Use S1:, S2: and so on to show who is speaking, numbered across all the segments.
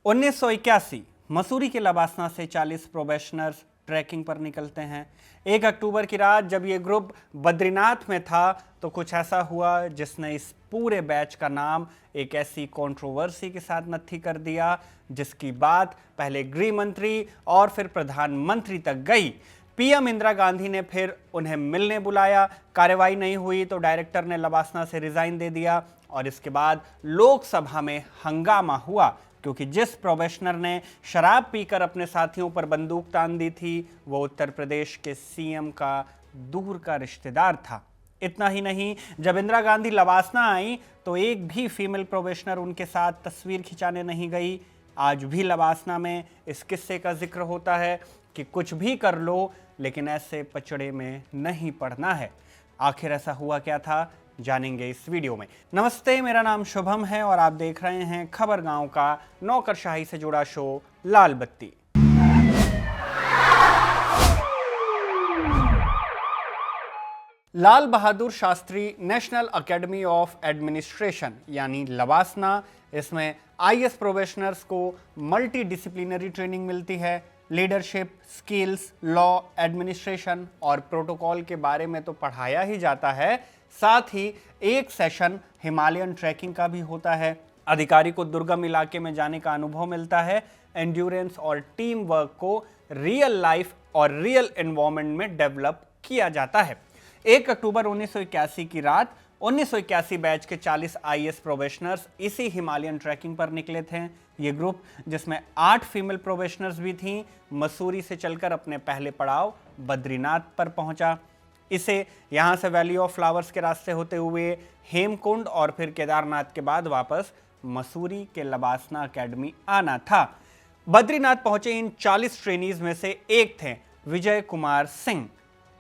S1: 1981 मसूरी के लबासना से 40 probationers trekking पर निकलते हैं। 1 अक्टूबर की रात जब ये ग्रुप बद्रीनाथ में था तो कुछ ऐसा हुआ जिसने इस पूरे बैच का नाम एक ऐसी कंट्रोवर्सी के साथ नत्थी कर दिया जिसकी बात पहले गृह मंत्री और फिर प्रधानमंत्री तक गई। पीएम इंदिरा गांधी ने फिर उन्हें मिलने बुलाया, कार्रवाई नहीं हुई तो डायरेक्टर ने लबासना से रिजाइन दे दिया और इसके बाद लोकसभा में हंगामा हुआ क्योंकि जिस प्रोबेशनर ने शराब पीकर अपने साथियों पर बंदूक तान दी थी वो उत्तर प्रदेश के सीएम का दूर का रिश्तेदार था। इतना ही नहीं, जब इंदिरा गांधी लबासना आई तो एक भी फीमेल प्रोबेशनर उनके साथ तस्वीर खिंचाने नहीं गई। आज भी लबासना में इस किस्से का जिक्र होता है कि कुछ भी कर लो लेकिन ऐसे पचड़े में नहीं पड़ना है। आखिर ऐसा हुआ क्या था, जानेंगे इस वीडियो में। नमस्ते, मेरा नाम शुभम है और आप देख रहे हैं खबर गांव का नौकरशाही से जुड़ा शो लाल बत्ती। Lal Bahadur Shastri national academy of administration यानी लबासना, इसमें आईएएस प्रोबेशनर्स को मल्टी डिसिप्लिनरी ट्रेनिंग मिलती है। लीडरशिप स्किल्स, लॉ, एडमिनिस्ट्रेशन और प्रोटोकॉल के बारे में तो पढ़ाया ही जाता है, साथ ही एक सेशन हिमालयन ट्रैकिंग का भी होता है। अधिकारी को दुर्गम इलाके में जाने का अनुभव मिलता है। एंड्योरेंस और टीम वर्क को रियल लाइफ और रियल एनवायरनमेंट में डेवलप किया जाता है। 1 अक्टूबर 1981 की रात 1981 बैच के 40 आईएएस प्रोबेशनर्स इसी हिमालयन ट्रैकिंग पर निकले थे। ये ग्रुप, जिसमें 8 फीमेल प्रोबेशनर्स भी थीं, मसूरी से चलकर अपने पहले पड़ाव बद्रीनाथ पर पहुंचा। इसे यहां से वैली ऑफ फ्लावर्स के रास्ते होते हुए हेमकुंड और फिर केदारनाथ के बाद वापस मसूरी के लबासना एकेडमी आना था। बद्रीनाथ पहुंचे इन 40 ट्रेनीज में से एक थे विजय कुमार सिंह।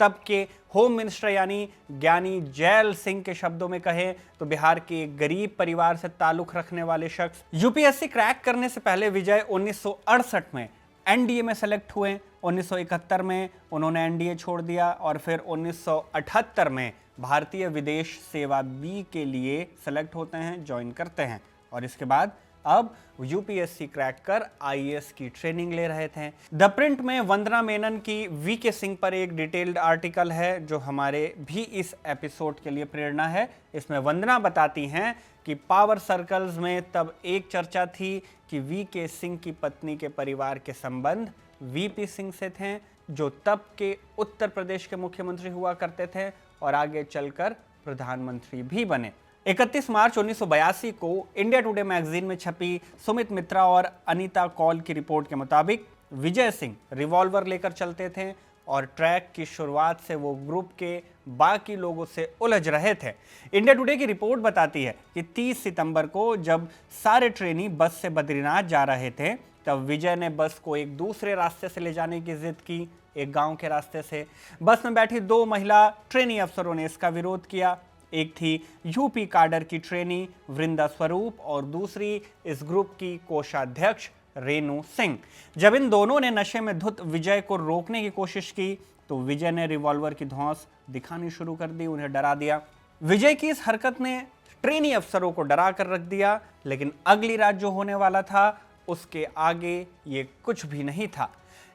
S1: तब के होम मिनिस्टर यानी ज्ञानी जैल सिंह के शब्दों में कहें तो बिहार के एक गरीब परिवार से ताल्लुक रखने वाले शख्स। यूपीएससी क्रैक करने से पहले विजय 1968 में एनडीए में सेलेक्ट हुए। 1971 में उन्होंने एनडीए छोड़ दिया और फिर 1978 में भारतीय विदेश सेवा बी के लिए सेलेक्ट होते हैं, ज्वाइन करते हैं और इसके बाद अब यूपीएससी क्रैक कर आईएएस की ट्रेनिंग ले रहे थे। द प्रिंट में वंदना मेनन की वीके सिंह पर एक डिटेल्ड आर्टिकल है जो हमारे भी इस एपिसोड के लिए प्रेरणा है। इसमें वंदना बताती हैं कि पावर सर्कल्स में तब एक चर्चा थी कि वीके सिंह की पत्नी के परिवार के संबंध वीपी सिंह से थे जो तब के उत्तर प्रदेश के मुख्यमंत्री हुआ करते थे और आगे चलकर प्रधानमंत्री भी बने। 31 मार्च 1982 को इंडिया टुडे मैगजीन में छपी सुमित मित्रा और अनीता कौल की रिपोर्ट के मुताबिक विजय सिंह रिवॉल्वर लेकर चलते थे और ट्रैक की शुरुआत से वो ग्रुप के बाकी लोगों से उलझ रहे थे। इंडिया टुडे की रिपोर्ट बताती है कि 30 सितंबर को जब सारे ट्रेनी बस से बद्रीनाथ जा रहे थे तब विजय ने बस को एक दूसरे रास्ते से ले जाने की जिद की, एक गांव के रास्ते से। बस में बैठी 2 महिला ट्रेनी अफसरों ने इसका विरोध किया। एक थी यूपी काडर की ट्रेनी वृंदा स्वरूप और दूसरी इस ग्रुप की कोषाध्यक्ष रेणु सिंह। जब इन दोनों ने नशे में धुत विजय को रोकने की कोशिश की तो विजय ने रिवॉल्वर की धौंस दिखानी शुरू कर दी, उन्हें डरा दिया। विजय की इस हरकत ने ट्रेनी अफसरों को डरा कर रख दिया, लेकिन अगली रात जो होने वाला था उसके आगे ये कुछ भी नहीं था।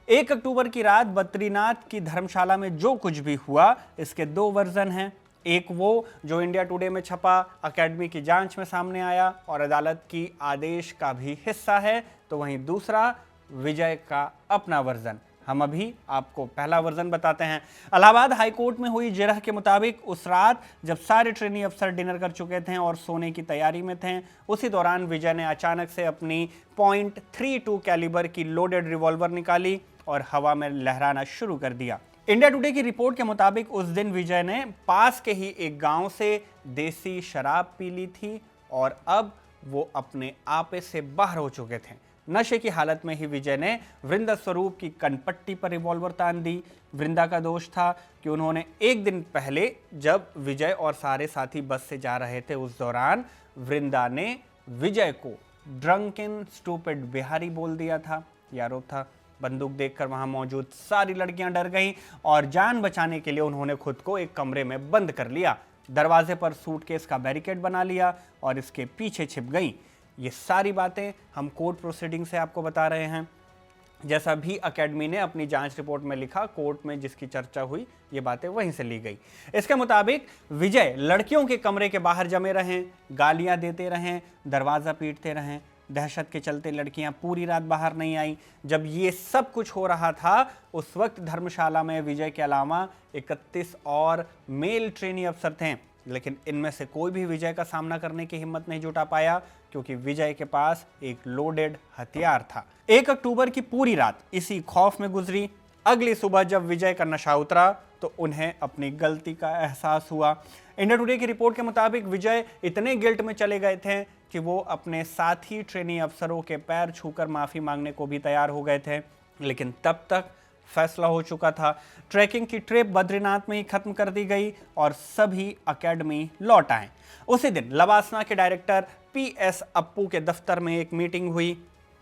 S1: 1 अक्टूबर की रात बद्रीनाथ की धर्मशाला में जो कुछ भी हुआ इसके 2 वर्जन हैं। एक वो जो इंडिया टुडे में छपा, एकेडमी की जांच में सामने आया और अदालत की आदेश का भी हिस्सा है, तो वहीं दूसरा विजय का अपना वर्जन। हम अभी आपको पहला वर्जन बताते हैं। इलाहाबाद हाईकोर्ट में हुई जिरह के मुताबिक उस रात जब सारे ट्रेनी अफसर डिनर कर चुके थे और सोने की तैयारी में थे, उसी दौरान विजय ने अचानक से अपनी .32 कैलिबर की लोडेड रिवॉल्वर निकाली और हवा में लहराना शुरू कर दिया। इंडिया टुडे की रिपोर्ट के मुताबिक उस दिन विजय ने पास के ही एक गांव से देसी शराब पी ली थी और अब वो अपने आपे से बाहर हो चुके थे। नशे की हालत में ही विजय ने वृंदा स्वरूप की कनपट्टी पर रिवॉल्वर तान दी। वृंदा का दोष था कि उन्होंने एक दिन पहले जब विजय और सारे साथी बस से जा रहे थे उस दौरान वृंदा ने विजय को ड्रंकन स्टूपिड बिहारी बोल दिया था। ये आरोप था। बंदूक देखकर वहां मौजूद सारी लड़कियां डर गईं और जान बचाने के लिए उन्होंने खुद को एक कमरे में बंद कर लिया। दरवाजे पर सूटकेस का बैरिकेड बना लिया और इसके पीछे छिप गईं। ये सारी बातें हम कोर्ट प्रोसीडिंग से आपको बता रहे हैं। जैसा भी अकेडमी ने अपनी जांच रिपोर्ट में लिखा, कोर्ट में जिसकी चर्चा हुई, ये बातें वहीं से ली गई। इसके मुताबिक विजय लड़कियों के कमरे के बाहर जमे रहें, गालियां देते रहें, दरवाजा पीटते रहें। दहशत के चलते लड़कियां पूरी रात बाहर नहीं आई। जब ये सब कुछ हो रहा था, उस वक्त धर्मशाला में विजय के अलावा 31 और मेल ट्रेनी अफसर थे, लेकिन इनमें से कोई भी विजय का सामना करने की हिम्मत नहीं जुटा पाया, क्योंकि विजय के पास एक लोडेड हथियार था। 1 अक्टूबर की पूरी रात इसी खौफ में गुजरी। अगली सुबह जब विजय का नशा उतरा तो उन्हें अपनी गलती का एहसास हुआ। इंडिया टुडे की रिपोर्ट के मुताबिक विजय इतने गिल्ट में चले गए थे कि वो अपने साथी ट्रेनी अफसरों के पैर छूकर माफी मांगने को भी तैयार हो गए थे, लेकिन तब तक फैसला हो चुका था। ट्रैकिंग की ट्रिप बद्रीनाथ में ही खत्म कर दी गई और सभी अकेडमी लौट आए। उसी दिन लवासना के डायरेक्टर पीएस अप्पू के दफ्तर में एक मीटिंग हुई।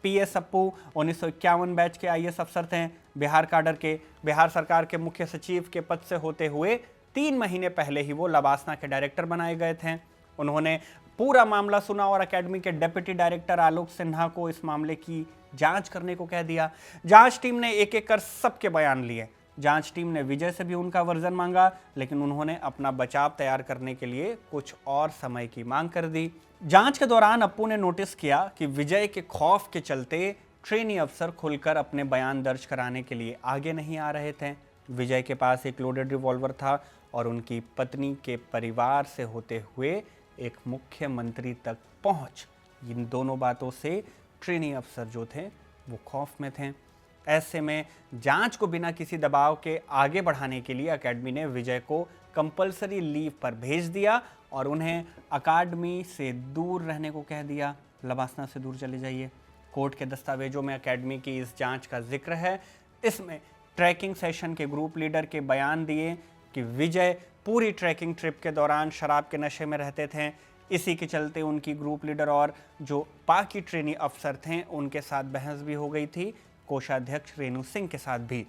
S1: पीएस अप्पू 1951 बैच के आईएएस अफसर थे, बिहार काडर के। बिहार सरकार के मुख्य सचिव के पद से होते हुए 3 महीने पहले ही वो लवासना के डायरेक्टर बनाए गए थे। उन्होंने पूरा मामला सुना और अकेडमी के डेप्यूटी डायरेक्टर आलोक सिन्हा को इस मामले की जांच करने को कह दिया। जांच टीम ने एक एक कर सबके बयान लिए। जांच टीम ने विजय से भी उनका वर्जन मांगा, लेकिन उन्होंने अपना बचाव तैयार करने के लिए कुछ और समय की मांग कर दी। जांच के दौरान अप्पू ने नोटिस किया कि विजय के खौफ के चलते ट्रेनी अफसर खुलकर अपने बयान दर्ज कराने के लिए आगे नहीं आ रहे थे। विजय के पास एक लोडेड रिवॉल्वर था और उनकी पत्नी के परिवार से होते हुए एक मुख्यमंत्री तक पहुंच। इन दोनों बातों से ट्रेनी अफसर जो थे वो खौफ में थे। ऐसे में जांच को बिना किसी दबाव के आगे बढ़ाने के लिए अकेडमी ने विजय को कंपलसरी लीव पर भेज दिया और उन्हें अकादमी से दूर रहने को कह दिया। लवासना से दूर चले जाइए। कोर्ट के दस्तावेजों में अकेडमी की इस जांच का जिक्र है। इसमें ट्रैकिंग सेशन के ग्रुप लीडर के बयान दिए कि विजय पूरी ट्रैकिंग ट्रिप के दौरान शराब के नशे में रहते थे। इसी के चलते उनकी ग्रुप लीडर और जो बाकी ट्रेनी अफसर थे उनके साथ बहस भी हो गई थी, कोषाध्यक्ष रेणु सिंह के साथ भी।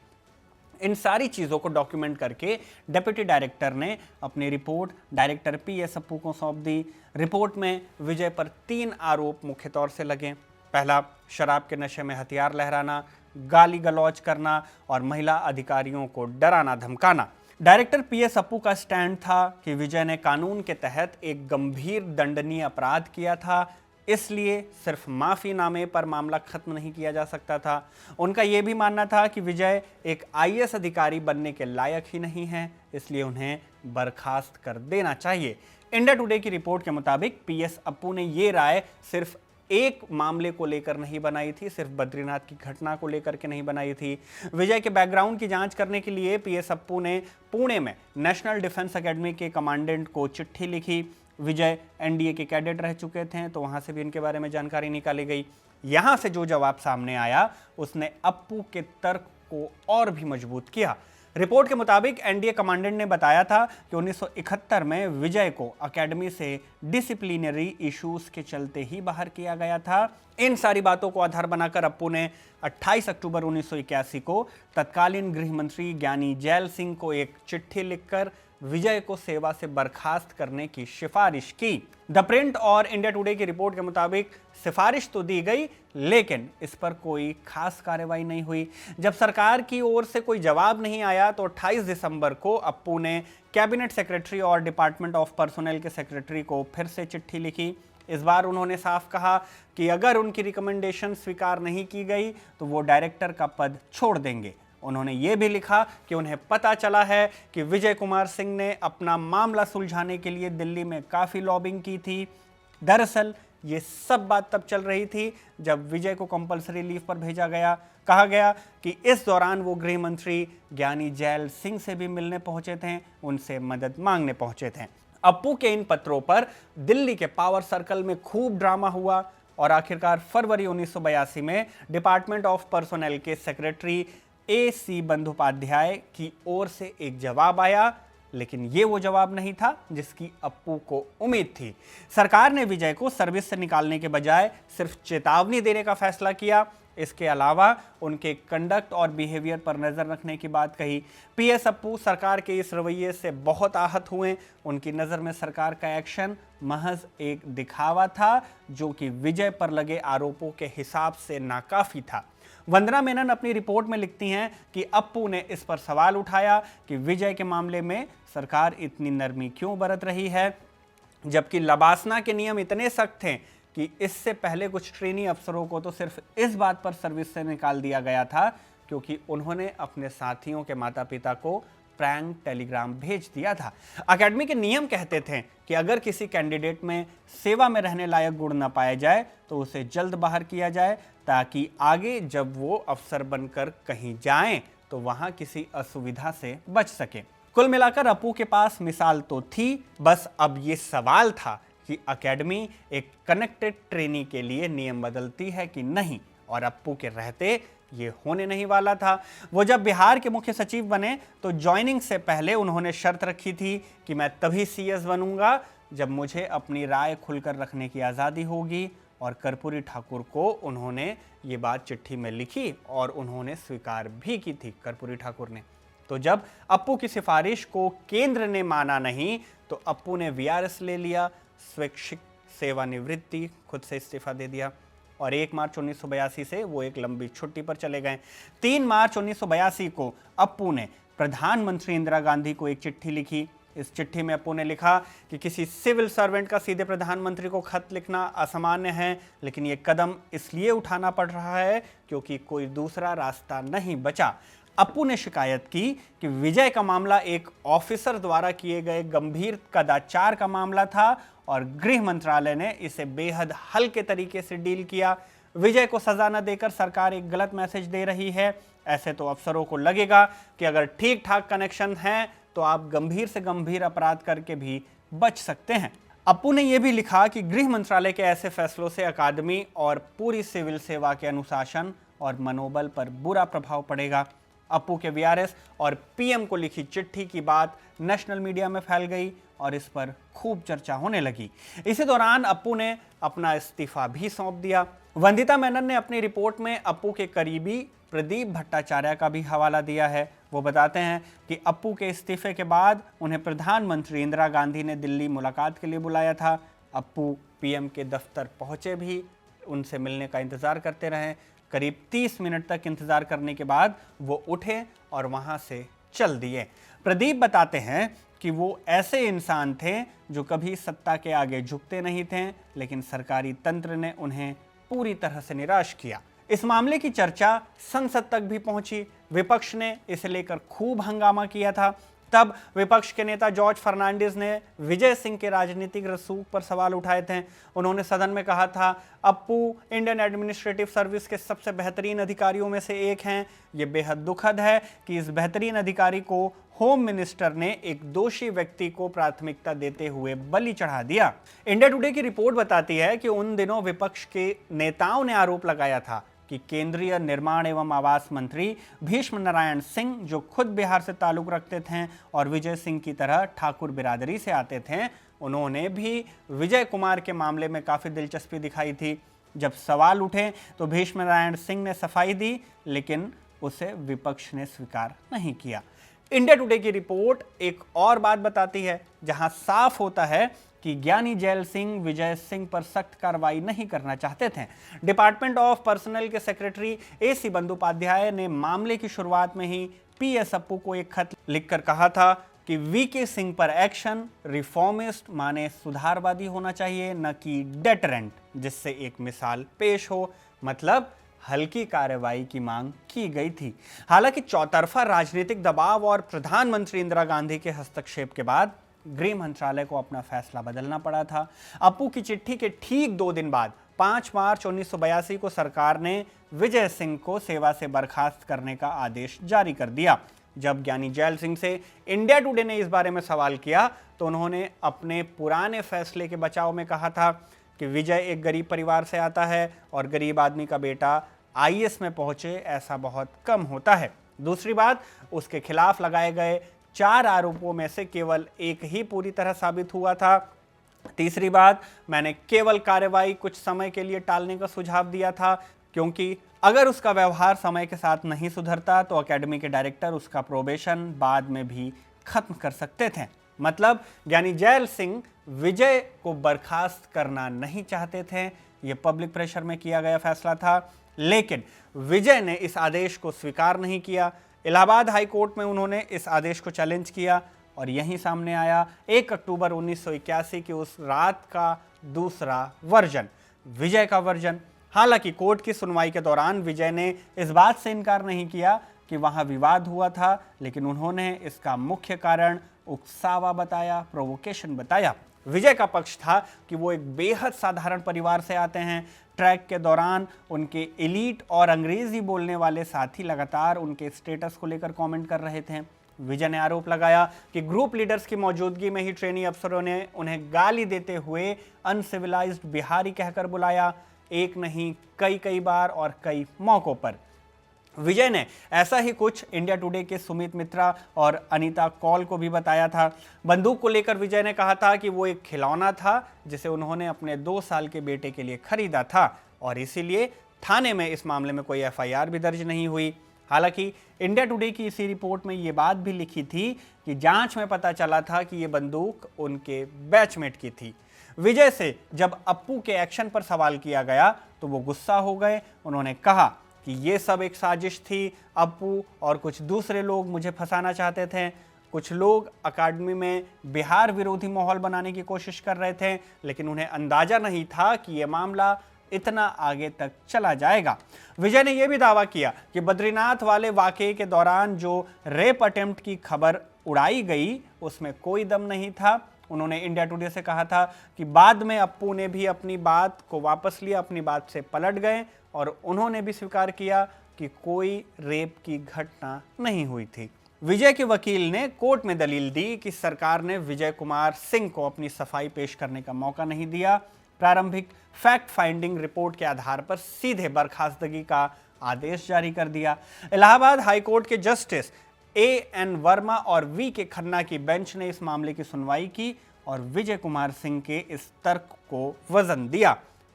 S1: इन सारी चीज़ों को डॉक्यूमेंट करके डेप्यूटी डायरेक्टर ने अपनी रिपोर्ट डायरेक्टर पीएस अप्पू को सौंप दी। रिपोर्ट में विजय पर 3 आरोप मुख्य तौर से लगे। पहला, शराब के नशे में हथियार लहराना, गाली गलौज करना और महिला अधिकारियों को डराना धमकाना। डायरेक्टर पीएस अप्पू का स्टैंड था कि विजय ने कानून के तहत एक गंभीर दंडनीय अपराध किया था, इसलिए सिर्फ माफीनामे पर मामला खत्म नहीं किया जा सकता था। उनका यह भी मानना था कि विजय एक आईएएस अधिकारी बनने के लायक ही नहीं है, इसलिए उन्हें बर्खास्त कर देना चाहिए। इंडिया टुडे की रिपोर्ट के मुताबिक पीएस अप्पू ने ये राय सिर्फ एक मामले को लेकर नहीं बनाई थी, सिर्फ बद्रीनाथ की घटना को लेकर के नहीं बनाई थी। विजय के बैकग्राउंड की जांच करने के लिए पीएस अप्पू ने पुणे में नेशनल डिफेंस एकेडमी के कमांडेंट को चिट्ठी लिखी। विजय एनडीए के कैडेट रह चुके थे, तो वहां से भी इनके बारे में जानकारी निकाली गई। यहां से जो जवाब सामने आया उसने अप्पू के तर्क को और भी मजबूत किया। रिपोर्ट के मुताबिक एनडीए कमांडेंट ने बताया था कि 1971 में विजय को अकेडमी से डिसिप्लिनरी इश्यूज के चलते ही बाहर किया गया था। इन सारी बातों को आधार बनाकर अप्पू ने 28 अक्टूबर 1981 को तत्कालीन गृह मंत्री ज्ञानी जैल सिंह को एक चिट्ठी लिखकर विजय को सेवा से बर्खास्त करने की सिफारिश की। द प्रिंट और इंडिया टुडे की रिपोर्ट के मुताबिक सिफारिश तो दी गई, लेकिन इस पर कोई खास कार्रवाई नहीं हुई। जब सरकार की ओर से कोई जवाब नहीं आया तो 28 दिसंबर को अप्पू ने कैबिनेट सेक्रेटरी और डिपार्टमेंट ऑफ पर्सोनेल के सेक्रेटरी को फिर से चिट्ठी लिखी। इस बार उन्होंने साफ कहा कि अगर उनकी रिकमेंडेशन स्वीकार नहीं की गई तो वो डायरेक्टर का पद छोड़ देंगे। उन्होंने ये भी लिखा कि उन्हें पता चला है कि विजय कुमार सिंह ने अपना मामला सुलझाने के लिए दिल्ली में काफ़ी लॉबिंग की थी। दरअसल ये सब बात तब चल रही थी जब विजय को कंपलसरी लीव पर भेजा गया। कहा गया कि इस दौरान वो गृह मंत्री ज्ञानी जैल सिंह से भी मिलने पहुंचे थे, उनसे मदद मांगने पहुंचे थे। अप्पू के इन पत्रों पर दिल्ली के पावर सर्कल में खूब ड्रामा हुआ और आखिरकार फरवरी 1982 में डिपार्टमेंट ऑफ पर्सोनेल के सेक्रेटरी AC बंदोपाध्याय की ओर से एक जवाब आया, लेकिन ये वो जवाब नहीं था जिसकी अप्पू को उम्मीद थी। सरकार ने विजय को सर्विस से निकालने के बजाय सिर्फ चेतावनी देने का फैसला किया। इसके अलावा उनके कंडक्ट और बिहेवियर पर नजर रखने की बात कही। पीएस अप्पू सरकार के इस रवैये से बहुत आहत हुए। उनकी नजर में सरकार का एक्शन महज एक दिखावा था, जो कि विजय पर लगे आरोपों के हिसाब से नाकाफी था। वंदना मेनन अपनी रिपोर्ट में लिखती हैं कि अप्पू ने इस पर सवाल उठाया कि विजय के मामले में सरकार इतनी नरमी क्यों बरत रही है, जबकि लबासना के नियम इतने सख्त थे कि इससे पहले कुछ ट्रेनी अफसरों को तो सिर्फ इस बात पर सर्विस से निकाल दिया गया था क्योंकि उन्होंने अपने साथियों के माता पिता को प्रैंक टेलीग्राम भेज दिया था। अकेडमी के नियम कहते थे कि अगर किसी कैंडिडेट में सेवा में रहने लायक गुण न पाया जाए तो उसे जल्द बाहर किया जाए, ताकि आगे जब वो अफसर बनकर कहीं जाएं तो वहां किसी असुविधा से बच सके। कुल मिलाकर अप्पू के पास मिसाल तो थी, बस अब ये सवाल था कि अकेडमी एक कनेक्टेड ट्रेनी के लिए नियम बदलती है कि नहीं, और अप्पू के रहते ये होने नहीं वाला था। वो जब बिहार के मुख्य सचिव बने तो ज्वाइनिंग से पहले उन्होंने शर्त रखी थी कि मैं तभी सीएस बनूंगा जब मुझे अपनी राय खुलकर रखने की आज़ादी होगी, और कर्पूरी ठाकुर को उन्होंने ये बात चिट्ठी में लिखी और उन्होंने स्वीकार भी की थी कर्पूरी ठाकुर ने। तो जब अप्पू की सिफारिश को केंद्र ने माना नहीं तो अप्पू ने वीआरएस ले लिया, स्वैच्छिक सेवानिवृत्ति, खुद से इस्तीफा दे दिया, और 1 मार्च 1982 से वो एक लंबी छुट्टी पर चले गए। 3 मार्च 1982 को अप्पू ने प्रधानमंत्री इंदिरा गांधी को एक चिट्ठी लिखी। इस चिट्ठी में अप्पू ने लिखा कि किसी सिविल सर्वेंट का सीधे प्रधानमंत्री को खत लिखना असामान्य है, लेकिन ये कदम इसलिए उठाना पड़ रहा है क्योंकि कोई दूसरा रास्ता नहीं बचा। अप्पू ने शिकायत की कि विजय का मामला एक ऑफिसर द्वारा किए गए गंभीर कदाचार का मामला था और गृह मंत्रालय ने इसे बेहद हल्के तरीके से डील किया। विजय को सजा न देकर सरकार एक गलत मैसेज दे रही है। ऐसे तो अफसरों को लगेगा कि अगर ठीक ठाक कनेक्शन है तो आप गंभीर से गंभीर अपराध करके भी बच सकते हैं। अप्पू ने यह भी लिखा कि गृह मंत्रालय के ऐसे फैसलों से अकादमी और पूरी सिविल सेवा के अनुशासन और मनोबल पर बुरा प्रभाव पड़ेगा। अप्पू के वीआरएस और पीएम को लिखी चिट्ठी की बात नेशनल मीडिया में फैल गई और इस पर खूब चर्चा होने लगी। इसी दौरान अप्पू ने अपना इस्तीफा भी सौंप दिया। वंदिता मेनन ने अपनी रिपोर्ट में अप्पू के करीबी प्रदीप भट्टाचार्य का भी हवाला दिया है। वो बताते हैं कि अप्पू के इस्तीफे के बाद उन्हें प्रधानमंत्री इंदिरा गांधी ने दिल्ली मुलाकात के लिए बुलाया था। अप्पू पीएम के दफ्तर पहुंचे भी उनसे मिलने का इंतजार करते रहे। करीब 30 मिनट तक इंतजार करने के बाद वो उठे और वहां से चल दिए। प्रदीप बताते हैं कि वो ऐसे इंसान थे जो कभी सत्ता के आगे झुकते नहीं थे, लेकिन सरकारी तंत्र ने उन्हें पूरी तरह से निराश किया। इस मामले की चर्चा संसद तक भी पहुंची। विपक्ष ने इसे लेकर खूब हंगामा किया था। तब विपक्ष के नेता जॉर्ज फर्नांडिस ने विजय सिंह के राजनीतिक रसूख पर सवाल उठाए थे। उन्होंने सदन में कहा था, अप्पू इंडियन एडमिनिस्ट्रेटिव सर्विस के सबसे बेहतरीन अधिकारियों में से एक हैं। ये बेहद दुखद है कि इस बेहतरीन अधिकारी को होम मिनिस्टर ने एक दोषी व्यक्ति को प्राथमिकता देते हुए बलि चढ़ा दिया। इंडिया टुडे की रिपोर्ट बताती है कि उन दिनों विपक्ष के नेताओं ने आरोप लगाया था कि केंद्रीय निर्माण एवं आवास मंत्री भीष्म नारायण सिंह, जो खुद बिहार से ताल्लुक रखते थे और विजय सिंह की तरह ठाकुर बिरादरी से आते थे, उन्होंने भी विजय कुमार के मामले में काफ़ी दिलचस्पी दिखाई थी। जब सवाल उठे तो भीष्म नारायण सिंह ने सफाई दी, लेकिन उसे विपक्ष ने स्वीकार नहीं किया। इंडिया टुडे की रिपोर्ट एक और बात बताती है, जहां साफ होता है कि ज्ञानी जैल सिंह विजय सिंह पर सख्त कार्रवाई नहीं करना चाहते थे। डिपार्टमेंट ऑफ पर्सनल के सेक्रेटरी एसी बंदोपाध्याय ने मामले की शुरुआत में ही पीएस अप्पू को एक खत लिखकर कहा था कि वीके सिंह पर एक्शन रिफॉर्मिस्ट माने सुधारवादी होना चाहिए, न कि डेटरेंट, जिससे एक मिसाल पेश हो। मतलब हल्की कार्रवाई की मांग की गई थी। हालांकि चौतरफा राजनीतिक दबाव और प्रधानमंत्री इंदिरा गांधी के हस्तक्षेप के बाद गृह मंत्रालय को अपना फैसला बदलना पड़ा था। अप्पू की चिट्ठी के ठीक 2 दिन बाद 5 मार्च 1982 को सरकार ने विजय सिंह को सेवा से बर्खास्त करने का आदेश जारी कर दिया। जब ज्ञानी जैल सिंह से इंडिया टुडे ने इस बारे में सवाल किया तो उन्होंने अपने पुराने फैसले के बचाव में कहा था कि विजय एक गरीब परिवार से आता है और गरीब आदमी का बेटा आईएएस में पहुंचे ऐसा बहुत कम होता है। दूसरी बात, उसके खिलाफ लगाए गए 4 आरोपों में से केवल एक ही पूरी तरह साबित हुआ था। तीसरी बात, मैंने केवल कार्रवाई कुछ समय के लिए टालने का सुझाव दिया था क्योंकि अगर उसका व्यवहार समय के साथ नहीं सुधरता तो एकेडमी के डायरेक्टर उसका प्रोबेशन बाद में भी खत्म कर सकते थे। मतलब ज्ञानी जैल सिंह विजय को बर्खास्त करना नहीं चाहते थे। यह पब्लिक प्रेशर में किया गया फैसला था, लेकिन विजय ने इस आदेश को स्वीकार नहीं किया। इलाहाबाद हाई कोर्ट में उन्होंने इस आदेश को चैलेंज किया और यहीं सामने आया 1 अक्टूबर 1981 की उस रात का दूसरा वर्जन, विजय का वर्जन। हालांकि कोर्ट की सुनवाई के दौरान विजय ने इस बात से इनकार नहीं किया कि वहां विवाद हुआ था, लेकिन उन्होंने इसका मुख्य कारण उकसावा बताया, प्रोवोकेशन बताया। विजय का पक्ष था कि वो एक बेहद साधारण परिवार से आते हैं। ट्रैक के दौरान उनके एलीट और अंग्रेजी बोलने वाले साथी लगातार उनके स्टेटस को लेकर कमेंट कर रहे थे। विजय ने आरोप लगाया कि ग्रुप लीडर्स की मौजूदगी में ही ट्रेनी अफसरों ने उन्हें गाली देते हुए अनसिविलाइज्ड बिहारी कहकर बुलाया, एक नहीं कई बार और कई मौकों पर। विजय ने ऐसा ही कुछ इंडिया टुडे के सुमित मित्रा और अनीता कौल को भी बताया था। बंदूक को लेकर विजय ने कहा था कि वो एक खिलौना था जिसे उन्होंने अपने 2 साल के बेटे के लिए खरीदा था और इसीलिए थाने में इस मामले में कोई एफआईआर भी दर्ज नहीं हुई। हालांकि इंडिया टुडे की इसी रिपोर्ट में ये बात भी लिखी थी कि जांच में पता चला था कि ये बंदूक उनके बैचमेट की थी। विजय से जब अप्पू के एक्शन पर सवाल किया गया तो वो गुस्सा हो गए। उन्होंने कहा कि ये सब एक साजिश थी, अप्पू और कुछ दूसरे लोग मुझे फंसाना चाहते थे। कुछ लोग अकादमी में बिहार विरोधी माहौल बनाने की कोशिश कर रहे थे, लेकिन उन्हें अंदाजा नहीं था कि यह मामला इतना आगे तक चला जाएगा। विजय ने यह भी दावा किया कि बद्रीनाथ वाले वाकये के दौरान जो रेप अटेम्प्ट की खबर उड़ाई गई उसमें कोई दम नहीं था। उन्होंने इंडिया टुडे से कहा था कि बाद में अप्पू ने भी अपनी बात को वापस लिया, अपनी बात से पलट गए और उन्होंने भी स्वीकार किया कि कोई रेप की घटना नहीं हुई थी। विजय के वकील ने कोर्ट में दलील दी कि सरकार ने विजय कुमार सिंह को अपनी सफाई पेश करने का मौका नहीं दिया। प्रारंभिक फैक्ट फाइंडिंग रिपोर्ट के आधार पर सीधे बर्खास्तगी का आदेश जारी कर दिया। इलाहाबाद हाईकोर्ट के जस्टिस A.N. वर्मा और V.K. खन्ना की बेंच ने इस मामले की सुनवाई की और विजय कुमार सिंह के इस तर्क को वजन दिया।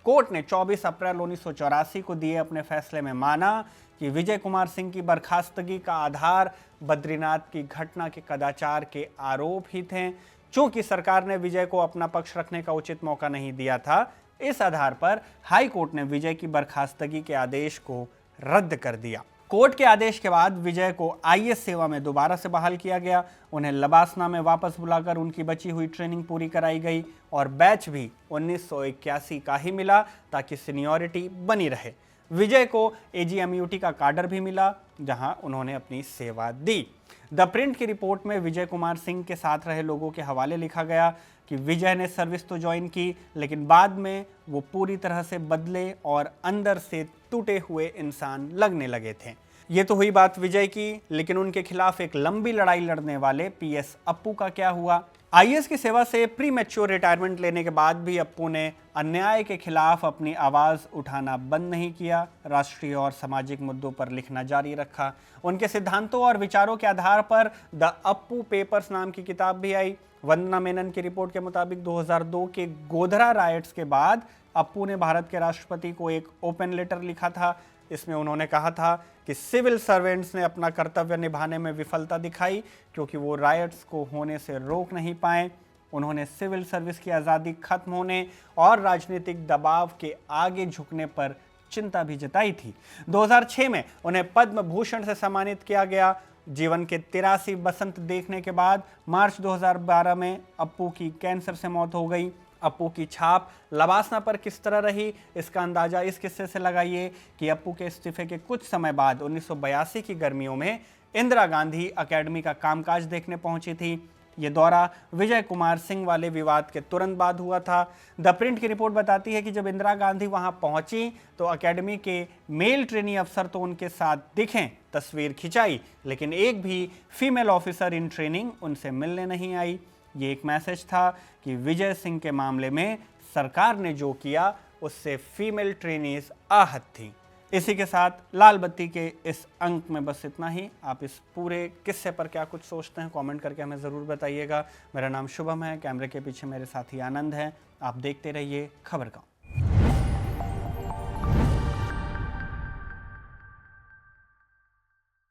S1: कोर्ट ने 24 अप्रैल 1984 को दिए अपने फैसले में माना कि विजय कुमार सिंह की बर्खास्तगी का आधार बद्रीनाथ की घटना के कदाचार के आरोप ही थे। चूंकि सरकार ने विजय को अपना पक्ष रखने का उचित मौका नहीं दिया था, इस आधार पर हाई कोर्ट ने विजय की बर्खास्तगी के आदेश को रद्द कर दिया। कोर्ट के आदेश के बाद विजय को आईएएस सेवा में दोबारा से बहाल किया गया। उन्हें लबासना में वापस बुलाकर उनकी बची हुई ट्रेनिंग पूरी कराई गई और बैच भी 1981 का ही मिला ताकि सीनियरिटी बनी रहे। विजय को एजीएमयूटी का काडर भी मिला जहां उन्होंने अपनी सेवा दी। द प्रिंट की रिपोर्ट में विजय कुमार सिंह के साथ रहे लोगों के हवाले लिखा गया कि विजय ने सर्विस तो ज्वाइन की, लेकिन बाद में वो पूरी तरह से बदले और अंदर से टूटे हुए इंसान लगने लगे थे। ये तो हुई बात विजय की, लेकिन उनके खिलाफ एक लंबी लड़ाई लड़ने वाले पीएस अप्पू का क्या हुआ? आईएएस की सेवा से प्री मैच्योर रिटायरमेंट लेने के बाद भी अप्पू ने अन्याय के खिलाफ अपनी आवाज उठाना बंद नहीं किया। राष्ट्रीय और सामाजिक मुद्दों पर लिखना जारी रखा। उनके सिद्धांतों और विचारों के आधार पर द अप्पू पेपर्स नाम की किताब भी आई। वंदना मेनन की रिपोर्ट के मुताबिक 2002 के गोधरा राइट्स के बाद अप्पू ने भारत के राष्ट्रपति को एक ओपन लेटर लिखा था। इसमें उन्होंने कहा था कि सिविल सर्वेंट्स ने अपना कर्तव्य निभाने में विफलता दिखाई क्योंकि वो राइट्स को होने से रोक नहीं पाए। उन्होंने सिविल सर्विस की आज़ादी खत्म होने और राजनीतिक दबाव के आगे झुकने पर चिंता भी जताई थी। 2006 में उन्हें पद्म भूषण से सम्मानित किया गया। जीवन के 83 बसंत देखने के बाद मार्च 2012 में अप्पू की कैंसर से मौत हो गई। अप्पू की छाप लबासना पर किस तरह रही, इसका अंदाजा इस किस्से से लगाइए कि अप्पू के इस्तीफे के कुछ समय बाद 1982 की गर्मियों में इंदिरा गांधी अकेडमी का कामकाज देखने पहुंची थी। ये दौरा विजय कुमार सिंह वाले विवाद के तुरंत बाद हुआ था। द प्रिंट की रिपोर्ट बताती है कि जब इंदिरा गांधी वहां पहुंची तो अकेडमी के मेल ट्रेनी अफसर तो उनके साथ दिखें, तस्वीर खिंचाई, लेकिन एक भी फीमेल ऑफिसर इन ट्रेनिंग उनसे मिलने नहीं आई। ये एक मैसेज था कि विजय सिंह के मामले में सरकार ने जो किया उससे फीमेल ट्रेनीज आहत थी। इसी के साथ लाल बत्ती के इस अंक में बस इतना ही। आप इस पूरे किस्से पर क्या कुछ सोचते हैं कमेंट करके हमें ज़रूर बताइएगा। मेरा नाम शुभम है, कैमरे के पीछे मेरे साथी आनंद हैं। आप देखते रहिए खबर गाँव।